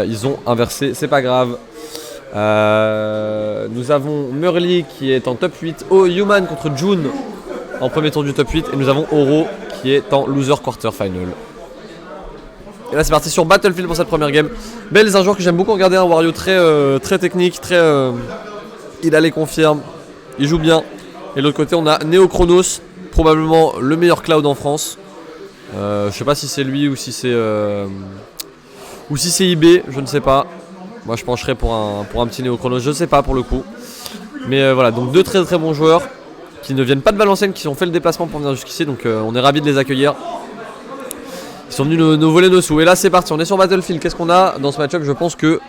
Ils ont inversé, c'est pas grave. Nous avons Murley qui est en top 8. Oh, Human contre June en premier tour du top 8. Et nous avons Oro qui est en loser quarter final. Et là c'est parti sur Battlefield pour cette première game. Belz, un joueur que j'aime beaucoup regarder, un Wario très technique, il a les confirmes, il joue bien. Et de l'autre côté on a Neo Chronos, probablement le meilleur cloud en France. Je sais pas si c'est lui ou si c'est IB, je ne sais pas. Moi je pencherais pour un petit Neo Chronos, je sais pas pour le coup. Mais voilà, donc deux très bons joueurs qui ne viennent pas de Valenciennes, qui ont fait le déplacement pour venir jusqu'ici, donc on est ravis de les accueillir. Ils sont venus nous voler nos sous. Et là c'est parti, on est sur Battlefield. Qu'est-ce qu'on a dans ce match-up? Je pense que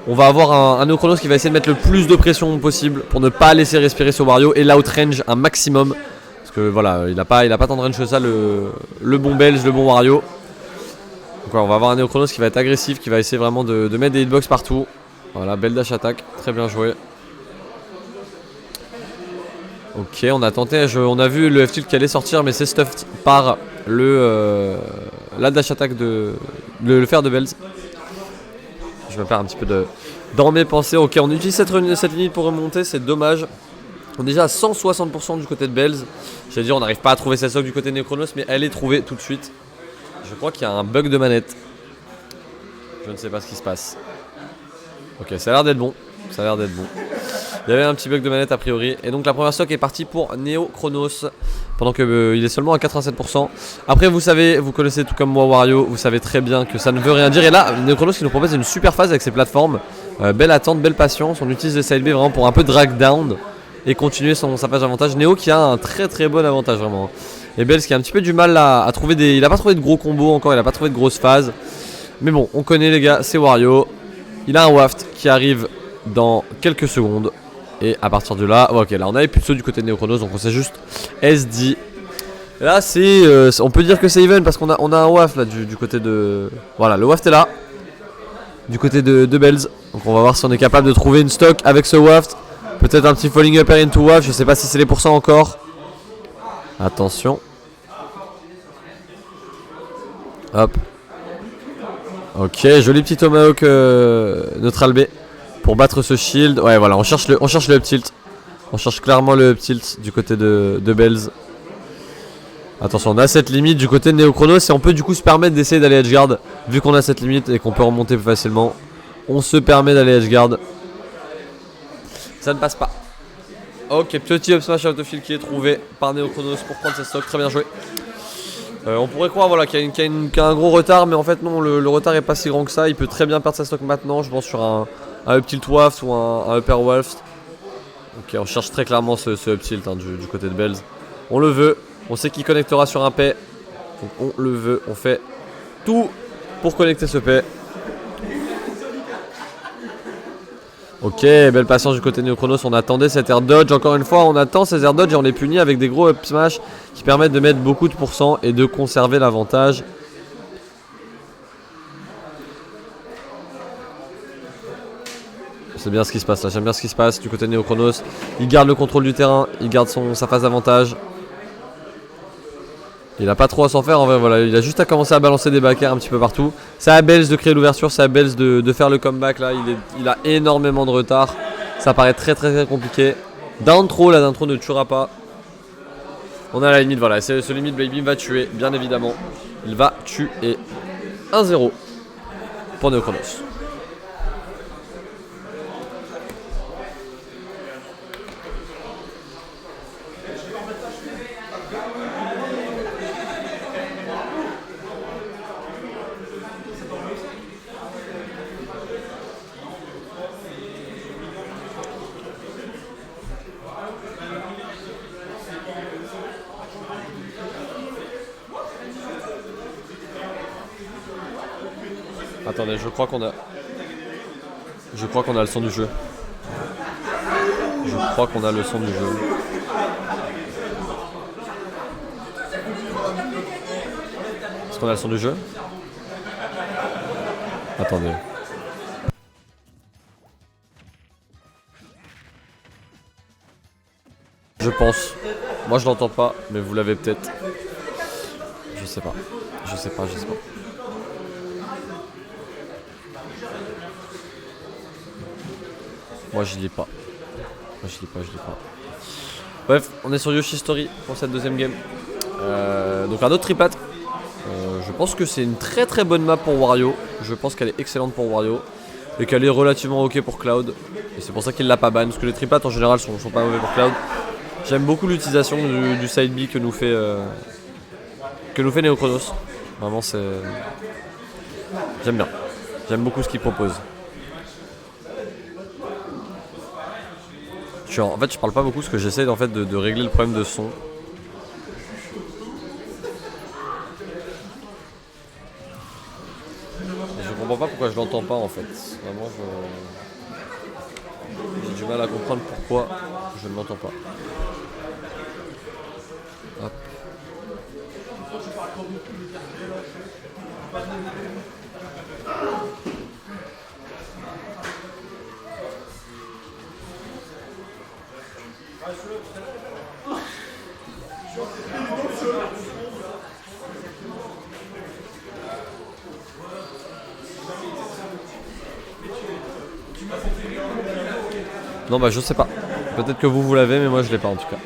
on va avoir un Neo Chronos qui va essayer de mettre le plus de pression possible pour ne pas laisser respirer ce Wario et l'outrange un maximum. Parce que voilà, il a pas tant de range que ça, le bon Belge, le bon Wario. Donc voilà, on va avoir un Neo Chronos qui va être agressif, qui va essayer vraiment de mettre des hitbox partout. Voilà, belle dash attaque, très bien joué. Ok, on a tenté, on a vu le F-tilt qui allait sortir, mais c'est stuffed par la dash attack le fer de Belz. Je vais me faire un petit peu dans mes pensées. Ok, on utilise cette limite pour remonter, c'est dommage. On est déjà à 160% du côté de Belz. J'allais dire, on n'arrive pas à trouver cette stock du côté de Neo Chronos, mais elle est trouvée tout de suite. Je crois qu'il y a un bug de manette. Je ne sais pas ce qui se passe. Ok, ça a l'air d'être bon. Il y avait un petit bug de manette a priori. Et donc la première stock est partie pour Neo Chronos. Pendant qu'il est seulement à 87%. Après vous connaissez tout comme moi Wario. Vous savez très bien que ça ne veut rien dire. Et là, Neo Chronos qui nous propose une super phase avec ses plateformes. Belle attente, belle patience. On utilise le side B vraiment pour un peu drag down. Et continuer sa phase d'avantage. Neo qui a un très bon avantage vraiment. Et Belz qui a un petit peu du mal à trouver des... Il a pas trouvé de gros combos encore. Il a pas trouvé de grosses phases. Mais bon, on connaît les gars, c'est Wario. Il a un waft qui arrive dans quelques secondes. Et à partir de là, ok, là on avait plus de saut du côté de Neo Chronos, donc on s'est juste SD. Là on peut dire que c'est even parce qu'on a un waft là du côté de... Voilà, le waft est là. Du côté de Belz. Donc on va voir si on est capable de trouver une stock avec ce waft. Peut-être un petit falling upper into waft, je sais pas si c'est les pourcents encore. Attention. Hop. Ok, joli petit tomahawk neutral B. Pour battre ce shield, ouais voilà, on cherche le up tilt. On cherche clairement le up tilt du côté de Belz. Attention, on a cette limite du côté de Neo Chronos et on peut du coup se permettre d'essayer d'aller edgeguard. Vu qu'on a cette limite et qu'on peut remonter plus facilement, on se permet d'aller edgeguard. Ça ne passe pas. Ok, petit up smash out of field qui est trouvé par Neo Chronos pour prendre cette stock, très bien joué. On pourrait croire voilà, qu'il y a un gros retard, mais en fait non, le retard est pas si grand que ça. Il peut très bien perdre sa stock maintenant, je pense sur un up tilt waft ou un upper waft. Ok, on cherche très clairement ce up tilt du côté de Belz. On le veut, on sait qu'il connectera sur un paix. Donc on le veut, on fait tout pour connecter ce paix. Ok, belle patience du côté de Neo Chronos, on attendait cet air dodge, encore une fois on attend ces air dodge et on les punit avec des gros up smash qui permettent de mettre beaucoup de pourcents et de conserver l'avantage. C'est bien ce qui se passe là, j'aime bien ce qui se passe du côté de Neo Chronos. Il garde le contrôle du terrain, il garde sa phase d'avantage. Il n'a pas trop à s'en faire en vrai, voilà, il a juste à commencer à balancer des back air un petit peu partout. C'est à Belz de créer l'ouverture, c'est à Belz de faire le comeback là, il a énormément de retard. Ça paraît très compliqué. D'intro, là d'intro ne tuera pas. On a la limite, voilà, ce limite Blade Beam va tuer, bien évidemment. Il va tuer 1-0 pour Neo Chronos. Attendez, je crois qu'on a le son du jeu. Je crois qu'on a le son du jeu. Est-ce qu'on a le son du jeu? Attendez. Je pense. Moi je l'entends pas, mais vous l'avez peut-être. Je sais pas. Moi je lis pas. Je lis pas. Bref, on est sur Yoshi Story pour cette deuxième game. Donc un autre triplat. Je pense que c'est une très très bonne map pour Wario. Je pense qu'elle est excellente pour Wario. Et qu'elle est relativement ok pour Cloud. Et c'est pour ça qu'il l'a pas ban. Parce que les triplats en général sont pas mauvais pour Cloud. J'aime beaucoup l'utilisation du side B que nous fait Neochronos. Vraiment c'est... J'aime bien. J'aime beaucoup ce qu'il propose. En fait je parle pas beaucoup parce que j'essaie en fait de régler le problème de son. Je comprends pas pourquoi je l'entends pas en fait. Vraiment j'ai du mal à comprendre pourquoi je ne l'entends pas. Hop. Non bah je sais pas. Peut-être que vous l'avez mais moi je l'ai pas en tout cas.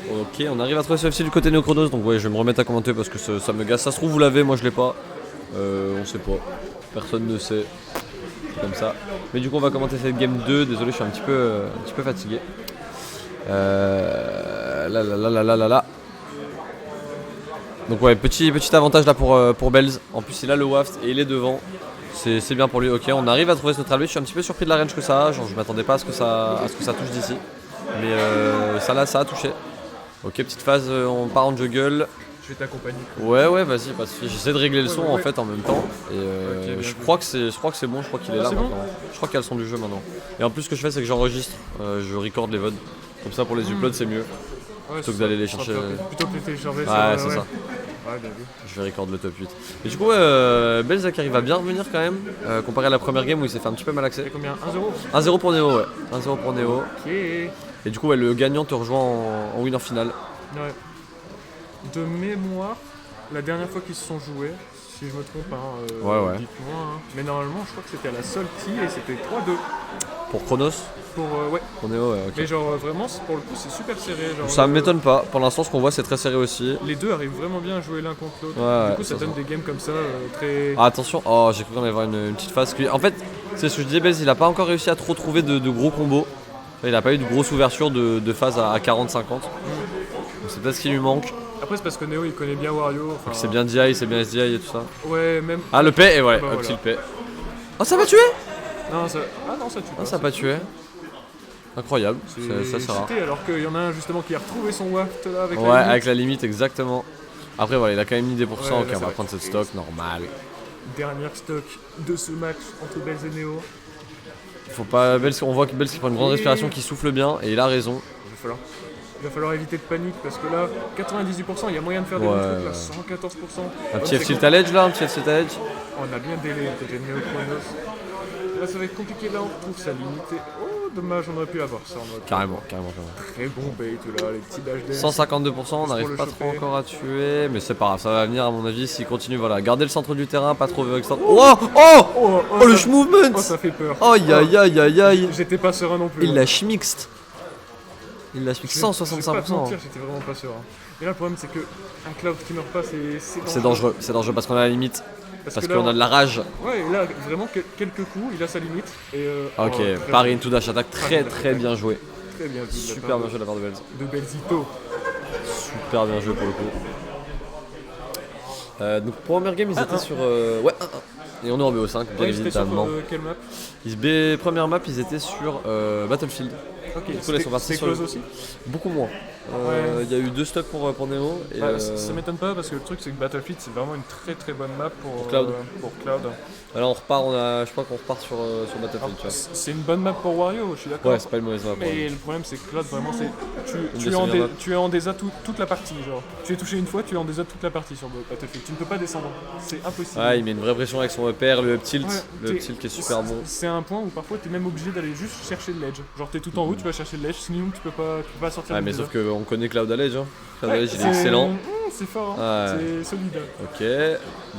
Ok, on arrive à trouver ce FC du côté Neochronos, donc ouais je vais me remettre à commenter parce que ça me gasse. Ça se trouve vous l'avez, moi je l'ai pas. On sait pas. Personne ne sait. C'est comme ça. Mais du coup on va commenter cette game 2. Désolé je suis un petit peu fatigué. Là. Donc ouais, petit avantage là pour Bells. En plus il a le waft et il est devant. C'est bien pour lui. Ok, on arrive à trouver ce neutral. Je suis un petit peu surpris de la range que ça a. Genre je m'attendais pas à ce que ça touche d'ici. Mais ça a touché. Ok, petite phase, on part en juggle. Je vais t'accompagner. Ouais, vas-y, parce que j'essaie de régler le son en fait en même temps. Et okay, je crois que c'est bon, je crois qu'il est là maintenant. Bon, je crois qu'il y a le son du jeu maintenant. Et en plus ce que je fais c'est que j'enregistre, je record les VOD. Comme ça pour les uploads c'est mieux. Ouais, plutôt que d'aller les chercher. Plutôt que les télécharger. Ouais, c'est ça. Ouais, bien vu. Je vais record le top 8. Et du coup, Belza qui arrive à bien revenir quand même, comparé à la première game où il s'est fait un petit peu malaxer. C'est combien? 1-0 1-0 pour Neo, ouais. 1-0 pour Neo. Ok. Et du coup, ouais, le gagnant te rejoint en winner final. Ouais. De mémoire, la dernière fois qu'ils se sont joués, si je me trompe, ouais. dites-moi. Hein. Mais normalement, je crois que c'était à la Salty et c'était 3-2. Pour Chronos? Ouais. Pour Neo, ouais, ok. Mais genre vraiment, pour le coup, c'est super serré. Genre, ça m'étonne pas. Pour l'instant, ce qu'on voit, c'est très serré aussi. Les deux arrivent vraiment bien à jouer l'un contre l'autre. Ouais, du coup, ça donne des games comme ça, très... Ah, attention, oh, j'ai cru qu'on allait avoir une petite phase. En fait, c'est ce que je disais, Belz, il a pas encore réussi à trop trouver de gros combos. Il a pas eu de grosse ouverture de phase à 40-50. Donc c'est peut-être ce qui lui manque. Après, c'est parce que Neo il connaît bien Wario. C'est bien DI, c'est bien SDI et tout ça. Ouais, même. Ah, le P, et ouais, bah, un petit voilà. P. Oh, ça va tuer? Non, ça. Ah non, ça tue pas. Ah, ça a pas tué. Incroyable, ça c'est rare. Alors qu'il y en a un justement qui a retrouvé son waft là avec la limite. Avec la limite, exactement. Après, voilà, il a quand même mis des pourcents, ok, on va prendre cette stock, normal. Dernière stock de ce match entre Belz et Neo. Faut pas. On voit que Belz qui prend une grande respiration, qui souffle bien, et il a raison. Il va falloir éviter de panique parce que là, 98%, il y a moyen de faire des bons trucs là, 114%. Un petit F-tilt à l'edge là, un petit F-tilt à l'edge. On a bien délai côté de Neochronos. Là, ça va être compliqué là, on retrouve sa limite. Oh, dommage, on aurait pu avoir ça en mode. Carrément. Très bon bait là, les petits dash dance. 152%, on n'arrive pas trop encore à tuer, mais c'est pas grave, ça va venir à mon avis s'il continue. Voilà, garder le centre du terrain, pas trop extendre. Oh, le schmovement. Oh, ça fait peur. Aïe. J'étais pas serein non plus. Il l'a schmixed. 165%. Je vais pas te mentir, j'étais vraiment pas serein. Et là, le problème, c'est que un Cloud qui meurt pas, c'est dangereux. C'est dangereux parce qu'on a la limite. Parce qu'on a de la rage. Ouais, et là, vraiment, quelques coups, il a sa limite. Et ok, Paris into dash attack, très bien joué. Très bien joué. Super bien joué de la part de Belz. De Belzito. Super bien joué pour le coup. Donc, première game, ils étaient sur. Ouais, 1-1. Et on est en BO5, bien évidemment. Quelle map? Première map, ils étaient sur Battlefield. Ok, c'est close aussi? Beaucoup moins. Il y a eu 2 stocks pour Neo. Et ça m'étonne pas parce que le truc c'est que Battlefield c'est vraiment une très bonne map pour Cloud. Alors on repart, je crois qu'on repart sur Battlefield. C'est une bonne map pour Wario, je suis d'accord. Ouais, c'est pas une mauvaise map. Mais le problème c'est que Cloud vraiment tu es en désa toute la partie. Genre. Tu es touché une fois, tu es en désa toute la partie sur Battlefield. Tu ne peux pas descendre, c'est impossible. Ouais, il met une vraie pression avec son repère, le up tilt, qui est super bon. C'est un point où parfois tu es même obligé d'aller juste chercher le ledge. Genre tu es tout en haut, tu peux chercher le ledge. Sneum, tu peux pas sortir Ouais, du mais désert. sauf qu'on connaît Cloud Allege. Hein. Cloud Ouais, Allege, il est excellent. C'est fort, hein. Ouais. C'est solide. Ok,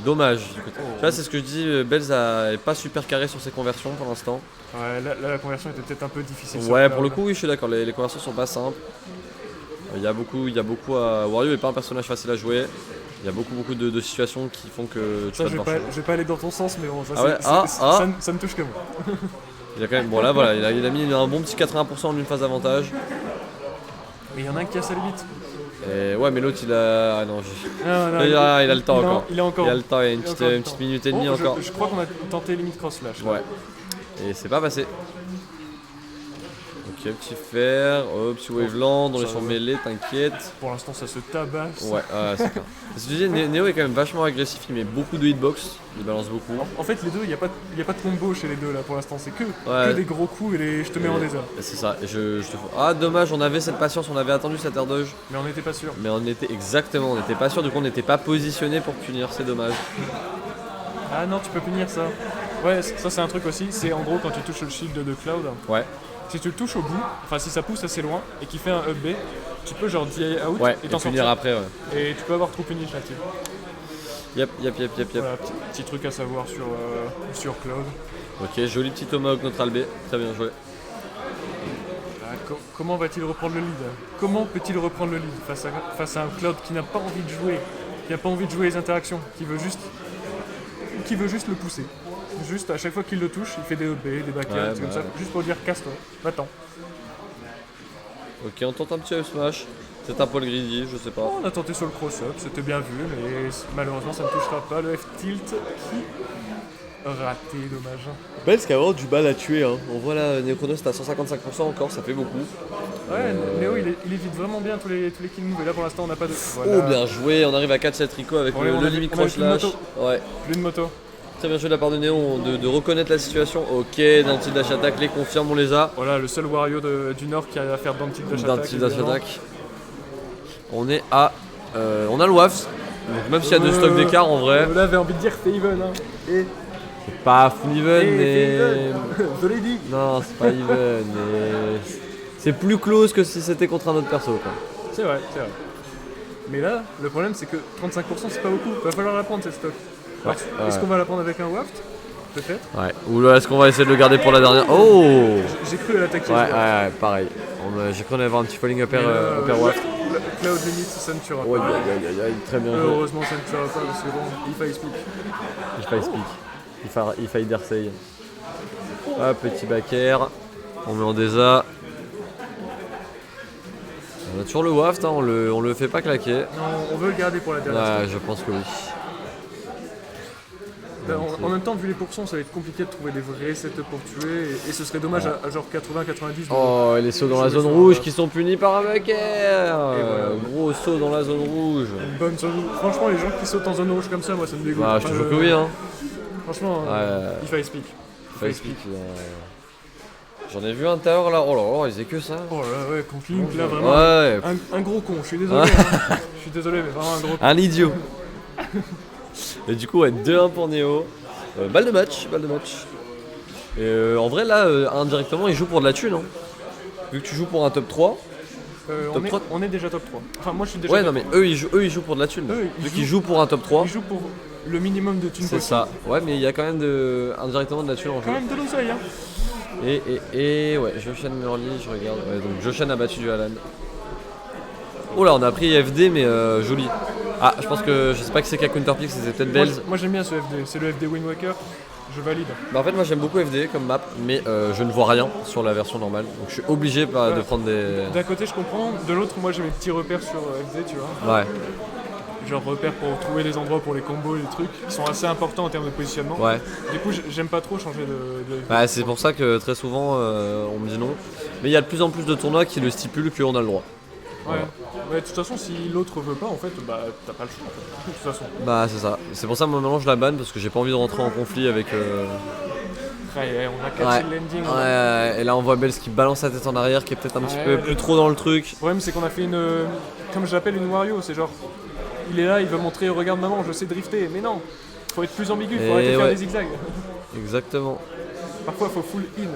dommage. Tu vois, c'est ce que je dis, Belz est pas super carré sur ses conversions pour l'instant. Ouais, là, la conversion était peut-être un peu difficile. Ouais, pour le coup, oui, je suis d'accord, les conversions sont pas simples. Il y a beaucoup à. Wario est pas un personnage facile à jouer. Il y a beaucoup de situations qui font que tu Ça, vas je devoir vais pas aller dans ton sens, mais bon, ça, Ah ouais, ça me touche que moi. Il a quand même. Bon, là, voilà, il a mis un bon petit 80% en une phase d'avantage. Mais il y en a un qui a sa limite. Et ouais, mais l'autre, il a. Ah non, Non, il a le temps encore. Il a encore. Il a le temps, il y a une Il a encore le petite temps. minute et demie Oh, encore. Je crois qu'on a tenté limite cross slash. Ouais. Et c'est pas passé. Ok, petit fer, petit waveland, on est sur mêlée, t'inquiète. Pour l'instant, ça se tabasse. Ouais, c'est clair. Parce que tu dis, Neo est quand même vachement agressif, il met beaucoup de hitbox, il balance beaucoup. En fait, les deux, il n'y a pas de combo chez les deux là pour l'instant. C'est que des gros coups et je te mets en désert. C'est ça, et je te fous. Ah, dommage, on avait cette patience, on avait attendu cette air dodge. Mais on n'était pas sûr. Mais on n'était pas sûr, du coup on n'était pas positionné pour punir, c'est dommage. Ah non, tu peux punir ça. Ouais, ça c'est un truc aussi. C'est en gros quand tu touches le shield de Cloud. Ouais. Si tu le touches au bout, enfin si ça pousse assez loin et qu'il fait un up B, tu peux genre DI out Ouais, et t'en punir sortir. après, ouais. Et tu peux avoir true punish là-dessus. Yep. Voilà, petit truc à savoir sur Cloud. Ok, joli petit tomahawk notre albé, très bien joué. Comment va-t-il reprendre le lead? Comment peut-il reprendre le lead face à un Cloud qui n'a pas envie de jouer, qui n'a pas envie de jouer les interactions, qui veut juste le pousser. Juste à chaque fois qu'il le touche, il fait des EB, des backers, comme ça, juste pour dire casse-toi, va-t'en. Ok, on tente un petit up smash. C'est un Paul greedy, je sais pas. On a tenté sur le cross-up, c'était bien vu, mais malheureusement ça ne touchera pas le F-tilt qui raté, dommage. Belz qui a vraiment du mal à tuer, hein. On voit là, Necronos est à 155% encore, ça fait beaucoup. Ouais, Néo il évite vraiment bien tous les kill moves, et là pour l'instant on n'a pas de... Voilà. Oh, bien joué, on arrive à 4-7 Rico avec le limit cross slash. Ouais. Plus de moto. Très bien joué de la part de Néo de reconnaître la situation. Ok, d'un tilt dash attack, les confirme, on les a. Voilà, le seul Wario du Nord qui arrive à faire d'un tilt dash attack. On est à. On a le waft, donc même s'il y a deux stocks d'écart en vrai. Là j'avais envie de dire c'est even. Hein. C'est pas full even, mais. Je l'ai dit. Non, c'est pas even, mais. C'est plus close que si c'était contre un autre perso, quoi. C'est vrai. Mais là, le problème c'est que 35% c'est pas beaucoup. Va falloir la prendre cette stock. Ouais, est-ce qu'on va la prendre avec un waft? Peut-être. Ouais. Ou là, est-ce qu'on va essayer de le garder pour la dernière? Oh! J'ai cru à l'attaquer. Ouais, pareil. J'ai cru qu'on allait avoir un petit falling upper waft. Cloud limit, ça ne tuera pas. Ouais, très bien joué. Heureusement, ça ne tuera pas parce que bon, il faille speak. Il faille Dersey. Ah, petit backer. On met en désa. On a toujours le waft, hein, on le fait pas claquer. Non, on veut le garder pour la dernière. Ouais, je pense que oui. En même temps, vu les pourcents, ça va être compliqué de trouver des vrais setups pour tuer et ce serait dommage à genre 80-90. Oh, les sauts dans la zone rouge qui sont punis par un backer. Gros saut dans la zone rouge. Une bonne zone rouge. Franchement, les gens qui sautent en zone rouge comme ça, moi ça me dégoûte. Bah, je te jure que oui, hein. Franchement, il faille speak. J'en ai vu un tout à l'heure là, oh là là, il faisait que ça. Oh là ouais, contre Link là vraiment. Ouais. Un gros con, je suis désolé. Hein. Je suis désolé, mais vraiment un gros con. Un idiot. Et du coup, ouais, 2-1 pour Néo. Balle de match. Et en vrai, là, indirectement, il joue pour de la thune. Hein. Vu que tu joues pour un top 3. On est déjà top 3. Enfin, moi je suis déjà. Ouais, non, mais eux ils jouent pour de la thune. Vu qu'ils jouent pour un top 3. Ils jouent pour le minimum de thune possible. C'est ça. Ouais, mais il y a quand même indirectement de la thune en jeu. Quand même de l'oseille, hein. Et ouais, Joshan Murley, je regarde. Ouais, donc Joshan a battu du Alan. Oh là, on a pris FD, mais joli. Ah, je pense que je sais pas qui c'est qui a counterpick, c'était peut-être Belz. Moi j'aime bien ce FD, c'est le FD Wind Waker, je valide. Bah en fait moi j'aime beaucoup FD comme map, mais je ne vois rien sur la version normale, donc je suis obligé de prendre des... D'un côté je comprends, de l'autre moi j'ai mes petits repères sur FD, tu vois. Ouais. Genre repères pour trouver les endroits pour les combos et les trucs, qui sont assez importants en termes de positionnement. Ouais. Du coup j'aime pas trop changer de... Bah c'est pour ça que très souvent on me dit non, mais il y a de plus en plus de tournois qui le stipulent qu'on a le droit. Ouais. Ouais, de toute façon, si l'autre veut pas, en fait, bah t'as pas le choix. En fait. De toute façon. Bah c'est ça. C'est pour ça moi maintenant je la banne parce que j'ai pas envie de rentrer en conflit avec. Ouais, on a catché le landing. Ouais, et là on voit Belz qui balance sa tête en arrière, qui est peut-être un petit peu plus trop dans le truc. Le problème c'est qu'on a fait comme j'appelle une Wario, c'est genre il est là, il veut montrer regarde maman, je sais drifter, mais non, faut être plus ambigu, faut arrêter de faire des zigzags. Exactement. Parfois faut full in.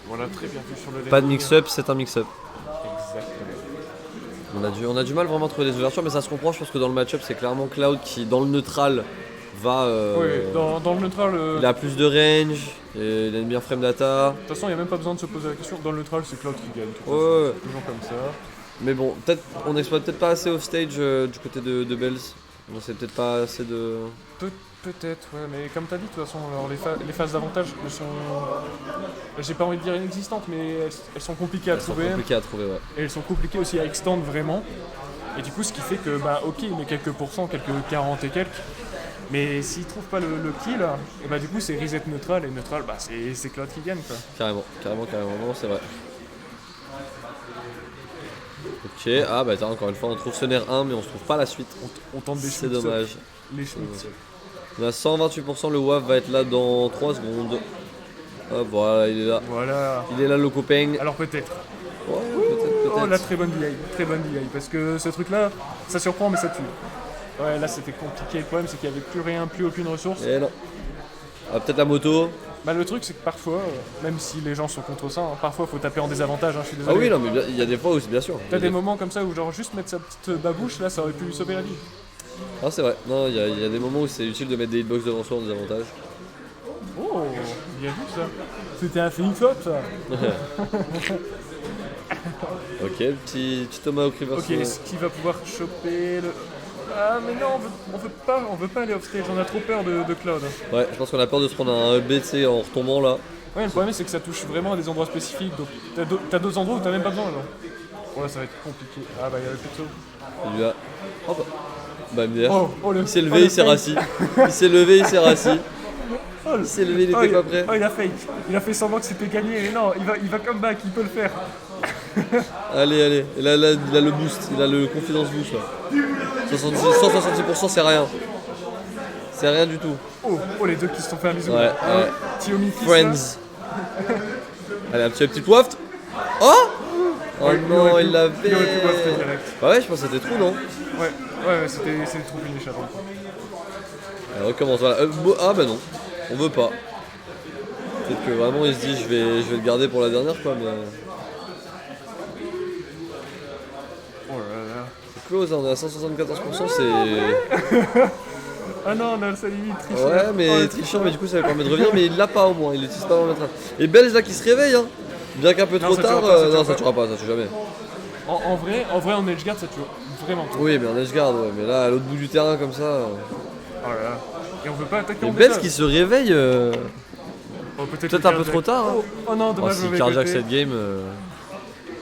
Voilà, très bien vu sur le Pas de landing. mix-up, c'est un mix-up. Exactement. On a du mal vraiment à trouver des ouvertures, mais ça se comprend. Je pense que dans le match-up, c'est clairement Cloud qui, dans le neutral, va. Oui, dans le neutral, Il a plus de range, et il a une meilleure frame data. de toute façon, il n'y a même pas besoin de se poser la question. Dans le neutral, c'est Cloud qui gagne. de toute façon. Ouais. C'est toujours comme ça. Mais bon, peut-être on n'exploite peut-être pas assez off-stage du côté de Bells. On sait peut-être pas assez de. Peut-être, ouais, mais comme t'as dit, de toute façon, alors les phases d'avantage, elles sont. J'ai pas envie de dire inexistantes, mais elles sont compliquées à Elles sont trouver. compliquées à trouver, ouais. Et elles sont compliquées aussi à extendre vraiment. Et du coup, ce qui fait que, bah, ok, il met quelques pourcents, quelques 40 et quelques. Mais s'il trouve pas le kill, et bah, du coup, c'est reset neutral. Et neutral, bah, c'est Cloud qui gagne, quoi. Carrément. Non, c'est vrai. Ok, ah bah attends, encore une fois, on trouve ce nerf 1, mais on se trouve pas la suite. On tente des C'est schmitz. dommage. Les schmitz. On a 128%, le WAF va être là dans 3 secondes. Hop, voilà, il est là. Voilà. Il est là, le copain. Alors peut-être. Ouais, peut-être. Oh, la très bonne delay. Très bonne delay. Parce que ce truc-là, ça surprend, mais ça tue. Ouais, là, c'était compliqué. Le problème, c'est qu'il n'y avait plus rien, plus aucune ressource. Et non. Ah, peut-être la moto. Bah, le truc, c'est que parfois, même si les gens sont contre ça, hein, parfois, faut taper en désavantage. Hein, je suis Ah désolé. oui, non, mais il y a des fois où c'est bien sûr. T'as des moments comme ça où, genre, juste mettre sa petite babouche, là, ça aurait pu lui sauver la vie. Ah, c'est vrai. Non, il y a des moments où c'est utile de mettre des hitbox devant soi en désavantage. Oh, bien vu ça. C'était un Phoenix Hop, ça. Ok, petit Tomahawk reverse. Ok, est-ce qu'il va pouvoir choper le. Ah, mais non, on veut pas aller offstage, on a trop peur de Cloud. Ouais, je pense qu'on a peur de se prendre un BC en retombant là. Ouais, le problème c'est que ça touche vraiment à des endroits spécifiques, donc t'as d'autres endroits où t'as même pas besoin alors. Ouais, ça va être compliqué. Ah bah il y a le plutôt. Et lui là. Hop. Bah MDR. Le. Il s'est levé, il s'est rassis. Il s'est levé, il s'est rassis. Oh, Il s'est levé, il était pas prêt. Oh, il a fake. Il a fait semblant que c'était gagné, mais non, il va come back, il peut le faire. Allez. Et là, il a le boost, il a le confidence boost là. 166%, c'est rien. C'est rien du tout. Oh, les deux qui se sont fait un bisou. Ouais, là. ouais. Tiomi Kiss, Friends. Allez, un petit waft. Oh Oh Ouais, non, il l'avait. Il aurait pu wafter direct. Bah ouais, je pense que c'était trop, non? Ouais, c'était trop finish avant. Allez, recommence, voilà. Ah bah non, on veut pas. Peut-être que vraiment il se dit je vais le garder pour la dernière quoi, mais. Oh là là. C'est close, hein, on est à 174%, c'est. Ah non, on a sa limite, tricheur. Ouais, mais Oh, le trichant, mais du coup ça va permettre de revenir, mais il l'a pas au moins, il l'utilise pas avant de mettre un. Et Bells là qui se réveille, hein. Bien qu'un peu Non, trop ça tard, tuera pas, ça non, tuera ça pas. tuera pas, ça tue jamais. En vrai, en edgeguard, ça tue vraiment. Oui, mais en edgeguard, ouais, mais là à l'autre bout du terrain comme ça. Oh là là. Et on veut pas attaquer Et en Bells détail. qui se réveille. Oh, Peut-être un peu trop tard. Hein. Oh non, Oh, dommage, si mauvais carjack côté. cette game.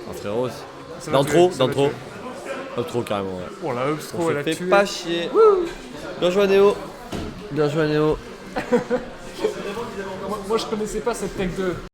Ah frérot. Ça va Dans tuer, trop, ça dans va trop. tuer. Dans trop carrément, ouais. Oh la Upstro, On elle se a fait tué. pas chier. Bien joué Néo. Bien joué Néo. Moi, je connaissais pas cette tech 2.